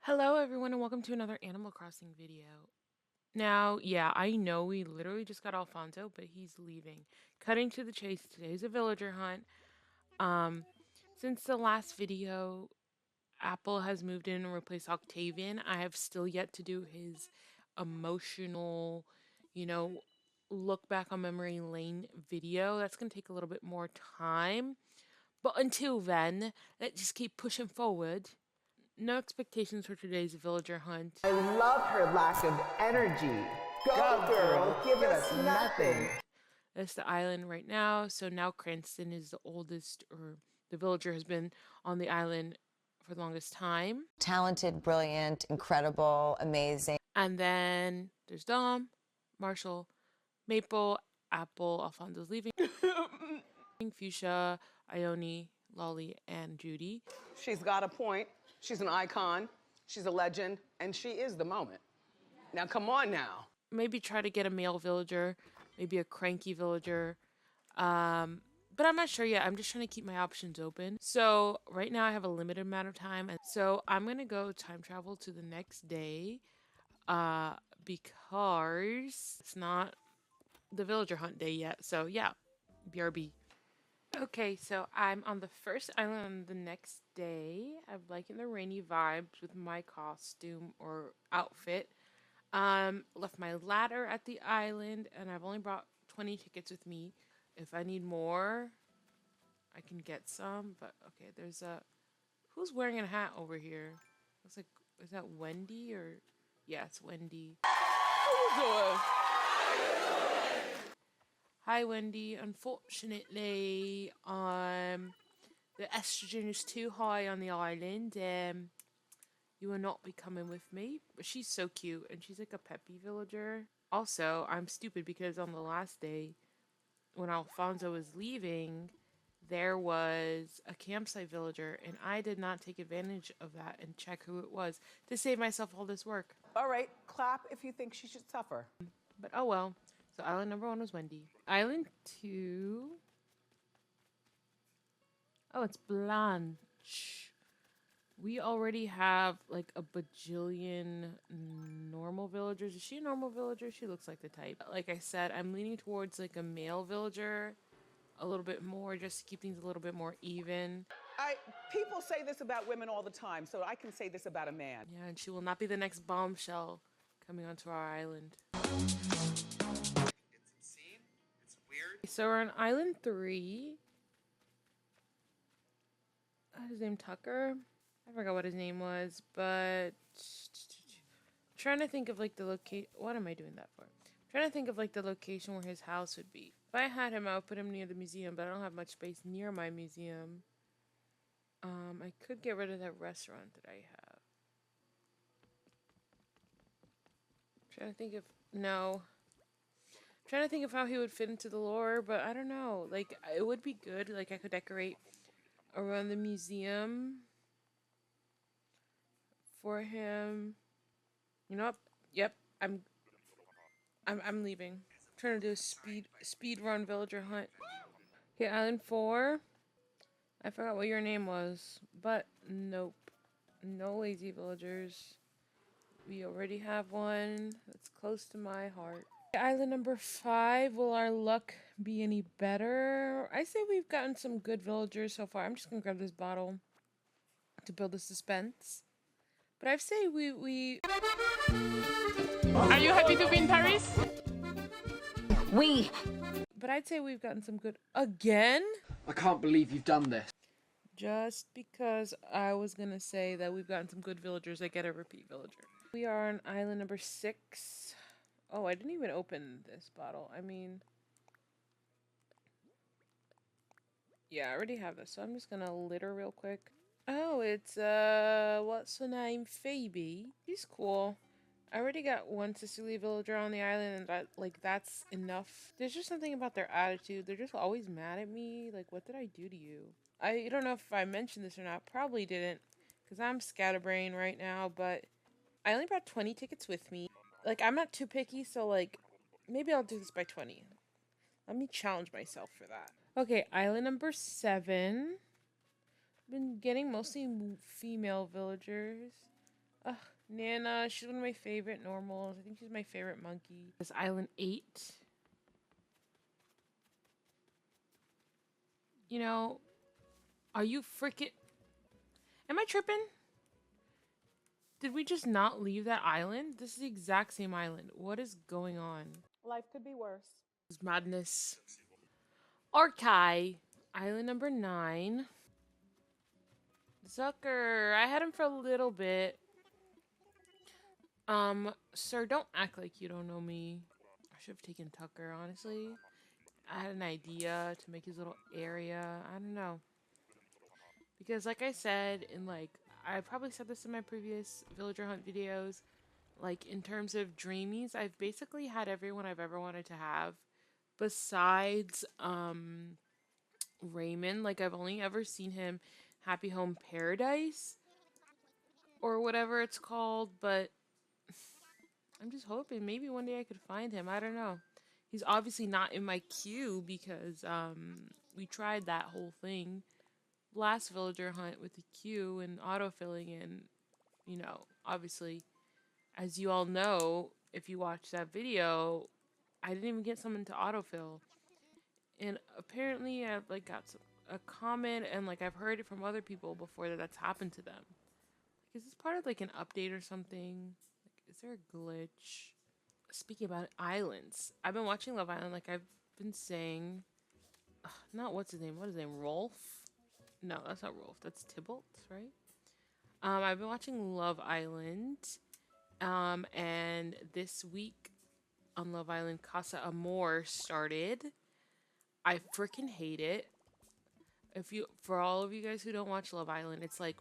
Hello everyone and welcome to another Animal Crossing video. Now, yeah, I know we literally just got Alfonso, but he's leaving. Cutting to the chase, today's a villager hunt. Since the last video, Apple has moved in and replaced Octavian. I have still yet to do his emotional, you know, look back on memory lane video. That's going to take a little bit more time. But until then, let's just keep pushing forward. No expectations for today's villager hunt. I love her lack of energy. Go, girl, give us nothing. That's the island right now. So now Cranston is the oldest, or the villager has been on the island for the longest time. Talented, brilliant, incredible, amazing. And then there's Dom, Marshall, Maple, Apple, Alfonso's leaving, Fuchsia, Ione, Lolly, and Judy. She's got a point. She's an icon. She's a legend. And she is the moment. Now, come on now. Maybe try to get a male villager, maybe a cranky villager. But I'm not sure yet. I'm just trying to keep my options open. So right now I have a limited amount of time. And so I'm going to go time travel to the next day because it's not the villager hunt day yet. So yeah, BRB. Okay, so I'm on the first island on the next day. I'm liking the rainy vibes with my costume or outfit. Left my ladder at the island, and I've only brought 20 tickets with me. If I need more, I can get some. But okay, there's a... Who's wearing a hat over here? Looks like... Is that Wendy or... Yeah, it's Wendy. How you doing? Hi, Wendy. Unfortunately, the estrogen is too high on the island. You will not be coming with me. But she's so cute, and she's like a peppy villager. Also, I'm stupid because on the last day, when Alfonso was leaving, there was a campsite villager, and I did not take advantage of that and check who it was to save myself all this work. All right, clap if you think she should suffer. But oh well. So island number 1 was Wendy. Island 2... Oh, it's Blanche. We already have like a bajillion normal villagers. Is she a normal villager? She looks like the type. Like I said, I'm leaning towards like a male villager a little bit more just to keep things a little bit more even. People say this about women all the time, so I can say this about a man. Yeah, and she will not be the next bombshell coming onto our island. It's obscene. It's weird. So we're on island 3. His name Tucker. I forgot what his name was, but I'm trying to think of like the location. What am I doing that for? I'm trying to think of like the location where his house would be. If I had him, I would put him near the museum, but I don't have much space near my museum. I could get rid of that restaurant that I have. I'm trying to think of I'm trying to think of how he would fit into the lore, but I don't know. Like it would be good. Like I could decorate around the museum for him. You know what? Yep, I'm leaving. I'm trying to do a speed run villager hunt. Okay, island 4. I forgot what your name was, but nope. No lazy villagers. We already have one that's close to my heart. Island number 5. Will our luck be any better? I say we've gotten some good villagers so far. I'm just gonna grab this bottle to build the suspense. But I'd say we... Are you happy to be in Paris? We. But I'd say we've gotten some good... Again? I can't believe you've done this. Just because I was gonna say that we've gotten some good villagers, I get a repeat villager. We are on island number 6. Oh, I didn't even open this bottle. I mean... Yeah, I already have this, so I'm just gonna litter real quick. Oh, it's, what's her name? Phoebe. She's cool. I already got one sisterly villager on the island, and that's enough. There's just something about their attitude. They're just always mad at me. Like, what did I do to you? I don't know if I mentioned this or not. Probably didn't, because I'm scatterbrained right now, but I only brought 20 tickets with me. Like, I'm not too picky, so, like, maybe I'll do this by 20. Let me challenge myself for that. Okay, island number 7. Been getting mostly female villagers. Nana, she's one of my favorite normals. I think she's my favorite monkey. This Island 8. You know, are you freaking... Am I tripping? Did we just not leave that island? This is the exact same island. What is going on? Life could be worse. This is madness. Arkai. Island number 9. Zucker. I had him for a little bit. Sir, don't act like you don't know me. I should have taken Tucker, honestly. I had an idea to make his little area. I don't know. Because like I said, I probably said this in my previous villager hunt videos, like in terms of dreamies, I've basically had everyone I've ever wanted to have. Besides, Raymond. Like I've only ever seen him Happy Home Paradise. Or whatever it's called, but I'm just hoping maybe one day I could find him. I don't know. He's obviously not in my queue because we tried that whole thing last villager hunt with the queue and autofilling, and you know, obviously, as you all know, if you watch that video, I didn't even get someone to autofill. And apparently I've like got a comment, and like I've heard it from other people before that that's happened to them. Like, is this part of like an update or something? Like, is there a glitch? Speaking about islands, I've been watching Love Island, like I've been saying. Not what's his name? What is his name? Rolf? No, that's not Rolf. That's Tybalt, right? I've been watching Love Island. And this week on Love Island, Casa Amor started. I freaking hate it. For all of you guys who don't watch Love Island, it's like,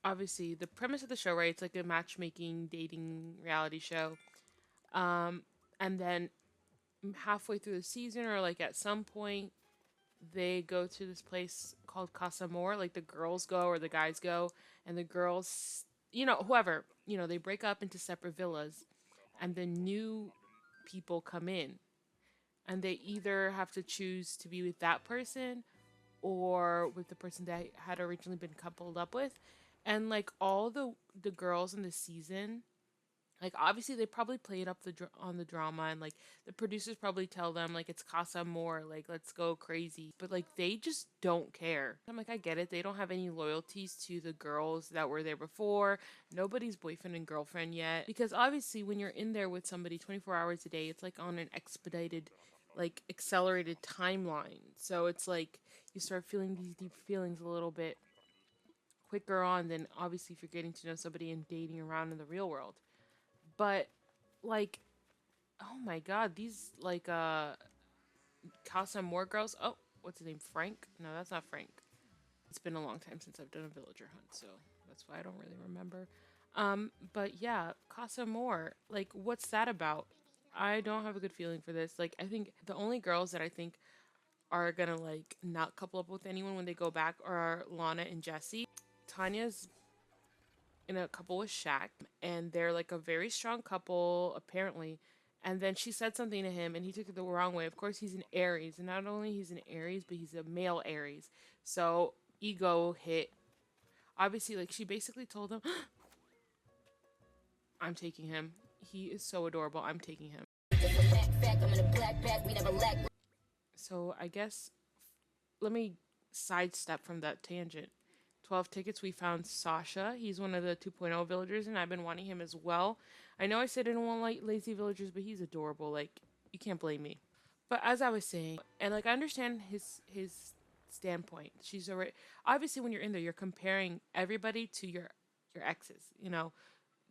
obviously the premise of the show, right? It's like a matchmaking, dating reality show. And then halfway through the season, or like at some point, they go to this place called Casa Amor. Like the girls go or the guys go, and the girls, you know, whoever, you know, they break up into separate villas, and then new people come in, and they either have to choose to be with that person or with the person that had originally been coupled up with. And like all the girls in the season, like obviously they probably played up on the drama, and like the producers probably tell them like it's Casa Amor, like let's go crazy, but like they just don't care. I'm like, I get it, they don't have any loyalties to the girls that were there before. Nobody's boyfriend and girlfriend yet, because obviously when you're in there with somebody 24 hours a day, it's like on an expedited, like accelerated timeline. So it's like you start feeling these deep feelings a little bit quicker on than obviously if you're getting to know somebody and dating around in the real world. But like, oh my god, these like Casa Amor girls. Oh, what's his name? Frank? No, that's not Frank. It's been a long time since I've done a villager hunt, so that's why I don't really remember. But yeah, Casa Amor. Like, what's that about? I don't have a good feeling for this. Like, I think the only girls that I think are gonna like not couple up with anyone when they go back are Lana and Jessie. Tanya's in a couple with Shaq, and they're like a very strong couple apparently. And then she said something to him and he took it the wrong way. Of course, he's an Aries, and not only he's an Aries, but he's a male Aries, so ego hit. Obviously, like she basically told him, I'm taking him, he is so adorable, I'm taking him. So I guess let me sidestep from that tangent. 12 tickets, we found Sasha. He's one of the 2.0 villagers, and I've been wanting him as well. I know I said I don't want like lazy villagers, but he's adorable. Like, you can't blame me. But as I was saying, and like I understand his standpoint. She's already, obviously when you're in there, you're comparing everybody to your exes. You know,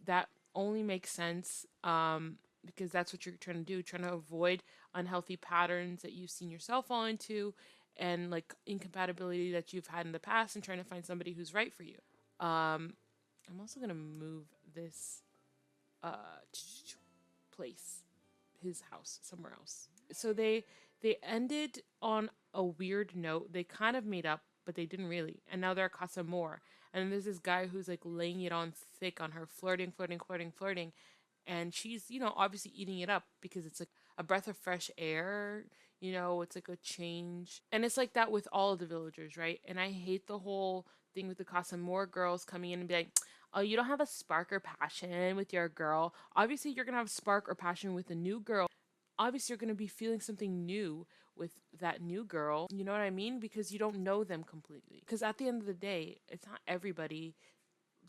that only makes sense because that's what you're trying to do, trying to avoid unhealthy patterns that you've seen yourself fall into, and like incompatibility that you've had in the past, and trying to find somebody who's right for you. I'm also gonna move this place, his house, somewhere else. So they ended on a weird note. They kind of made up, but they didn't really. And now they're at Casa More. And there's this guy who's like laying it on thick on her, flirting. And she's, you know, obviously eating it up because it's like a breath of fresh air. You know, it's like a change. And it's like that with all of the villagers, right? And I hate the whole thing with the Casa More girls coming in and be like, oh, you don't have a spark or passion with your girl. Obviously, you're gonna have spark or passion with a new girl. Obviously, you're gonna be feeling something new with that new girl. You know what I mean? Because you don't know them completely. Because at the end of the day, it's not everybody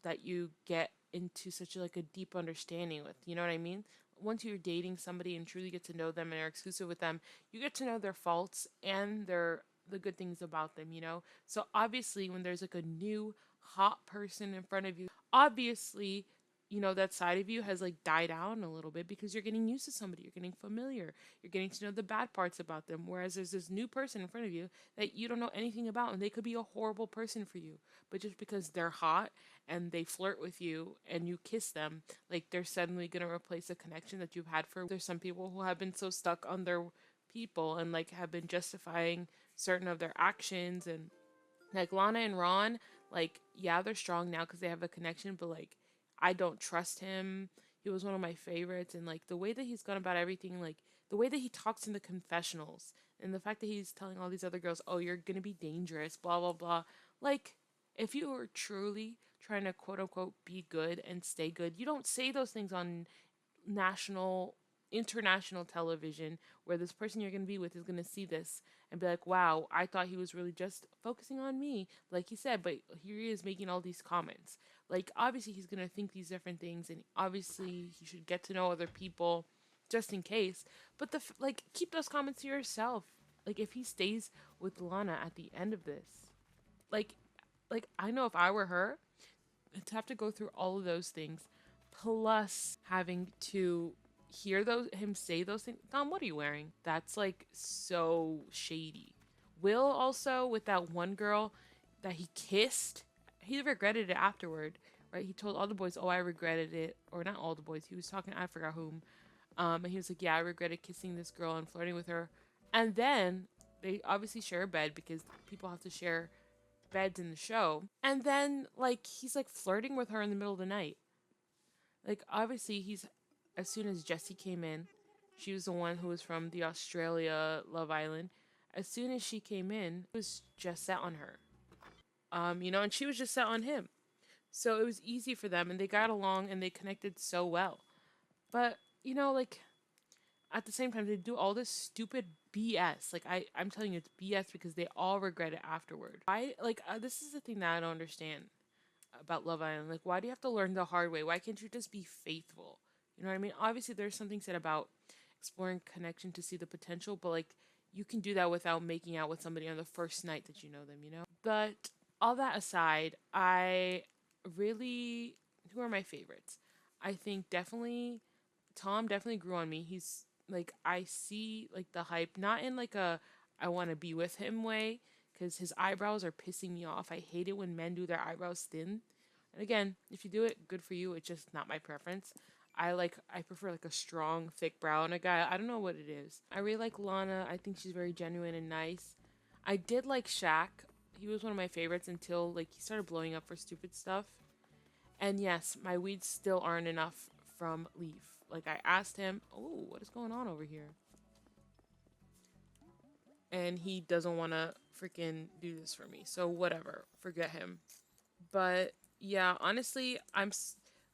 that you get into such like a deep understanding with. You know what I mean? Once you're dating somebody and truly get to know them and are exclusive with them, you get to know their faults and the good things about them, you know? So obviously when there's like a new hot person in front of you, obviously, you know, that side of you has like died down a little bit because you're getting used to somebody, you're getting familiar, you're getting to know the bad parts about them. Whereas there's this new person in front of you that you don't know anything about, and they could be a horrible person for you. But just because they're hot and they flirt with you and you kiss them, like they're suddenly gonna replace a connection that you've had for. There's some people who have been so stuck on their people and like have been justifying certain of their actions, and like Lana and Ron, like yeah, they're strong now because they have a connection, but like I don't trust him. He was one of my favorites, and like the way that he's gone about everything, like the way that he talks in the confessionals, and the fact that he's telling all these other girls, "Oh, you're gonna be dangerous," blah blah blah. Like, if you were truly trying to quote unquote be good and stay good, you don't say those things on national, international television where this person you're going to be with is going to see this and be like, wow, I thought he was really just focusing on me, like he said, but here he is making all these comments. Like, obviously, he's going to think these different things, and obviously, he should get to know other people just in case. But like, keep those comments to yourself. Like, if he stays with Lana at the end of this, like, I know if I were her, to have to go through all of those things, plus having to hear those him say those things. Tom, what are you wearing? That's like so shady. Will also with that one girl that he kissed, he regretted it afterward, right? He told all the boys, "Oh, I regretted it," or not all the boys. He was talking, I forgot whom, and he was like, "Yeah, I regretted kissing this girl and flirting with her." And then they obviously share a bed because people have to share beds in the show. And then like he's like flirting with her in the middle of the night. Like obviously he's, as soon as Jessie came in, she was the one who was from the Australia Love Island. As soon as she came in, he was just set on her. You know, and she was just set on him. So it was easy for them and they got along and they connected so well. But, you know, like at the same time they do all this stupid BS. Like I'm telling you it's BS because they all regret it afterward. I like this is the thing that I don't understand about Love Island. Like, why do you have to learn the hard way? Why can't you just be faithful? You know what I mean? Obviously, there's something said about exploring connection to see the potential, but like, you can do that without making out with somebody on the first night that you know them, you know? But all that aside, I really, who are my favorites? I think definitely, Tom definitely grew on me. He's like, I see like the hype, not in like a, I want to be with him way, because his eyebrows are pissing me off. I hate it when men do their eyebrows thin. And again, if you do it, good for you. It's just not my preference. I prefer like a strong, thick brow in a guy. I don't know what it is. I really like Lana. I think she's very genuine and nice. I did like Shaq. He was one of my favorites until like he started blowing up for stupid stuff. And yes, my weeds still aren't enough from Leaf. Like I asked him, "Oh, what is going on over here?" And he doesn't want to freaking do this for me. So whatever, forget him. But yeah, honestly,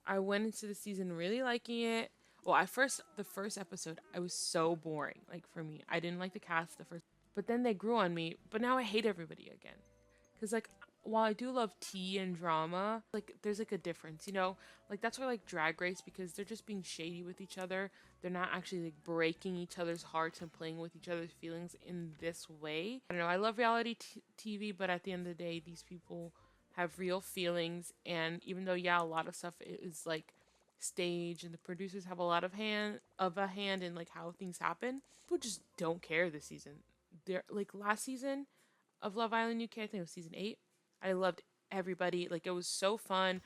I went into the season really liking it. Well, the first episode, I was so boring. Like for me, I didn't like the cast the first, but then they grew on me. But now I hate everybody again, because like while I do love tea and drama, like there's like a difference, you know? Like that's why I like Drag Race, because they're just being shady with each other. They're not actually like breaking each other's hearts and playing with each other's feelings in this way. I don't know. I love reality TV, but at the end of the day, these people have real feelings, and even though yeah, a lot of stuff is like stage and the producers have a lot of a hand in like how things happen, people just don't care this season. They're like last season of Love Island UK, I think it was season 8. I loved everybody. Like it was so fun.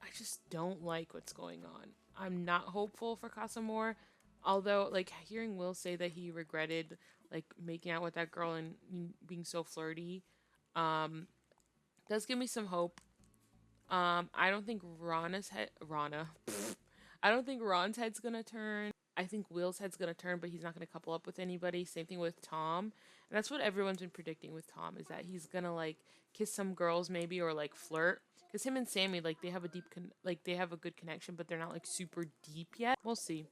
I just don't like what's going on. I'm not hopeful for Casamore. Although like hearing Will say that he regretted like making out with that girl and being so flirty does give me some hope. I don't think Rana's head Rana I don't think Ron's head's gonna turn. I think Will's head's gonna turn, but he's not gonna couple up with anybody. Same thing with Tom. And that's what everyone's been predicting with Tom, is that he's gonna like kiss some girls maybe, or like flirt. Because him and Sammy, like, they have a they have a good connection, but they're not like super deep yet. We'll see.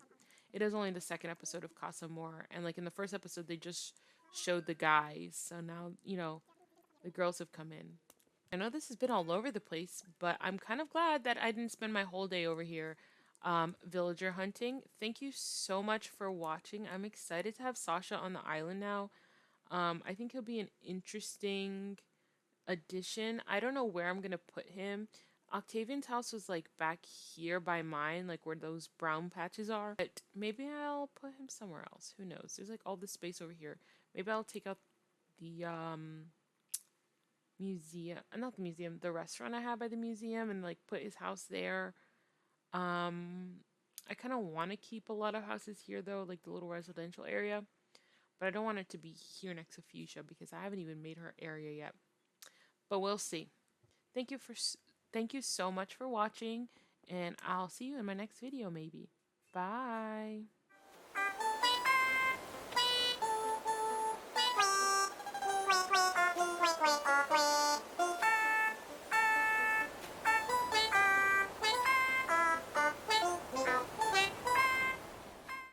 It is only the second episode of Casa Amor, and like in the first episode they just showed the guys. So now, you know, the girls have come in. I know this has been all over the place, but I'm kind of glad that I didn't spend my whole day over here villager hunting. Thank you so much for watching. I'm excited to have Sasha on the island now. I think he'll be an interesting addition. I don't know where I'm gonna put him. Octavian's house was like back here by mine, like where those brown patches are. But maybe I'll put him somewhere else. Who knows? There's like all this space over here. Maybe I'll take out the museum, not the museum, the restaurant I have by the museum, and like put his house there. I kind of want to keep a lot of houses here though, like the little residential area, but I don't want it to be here next to Fuchsia because I haven't even made her area yet. But we'll see. Thank you so much for watching, and I'll see you in my next video maybe. Bye.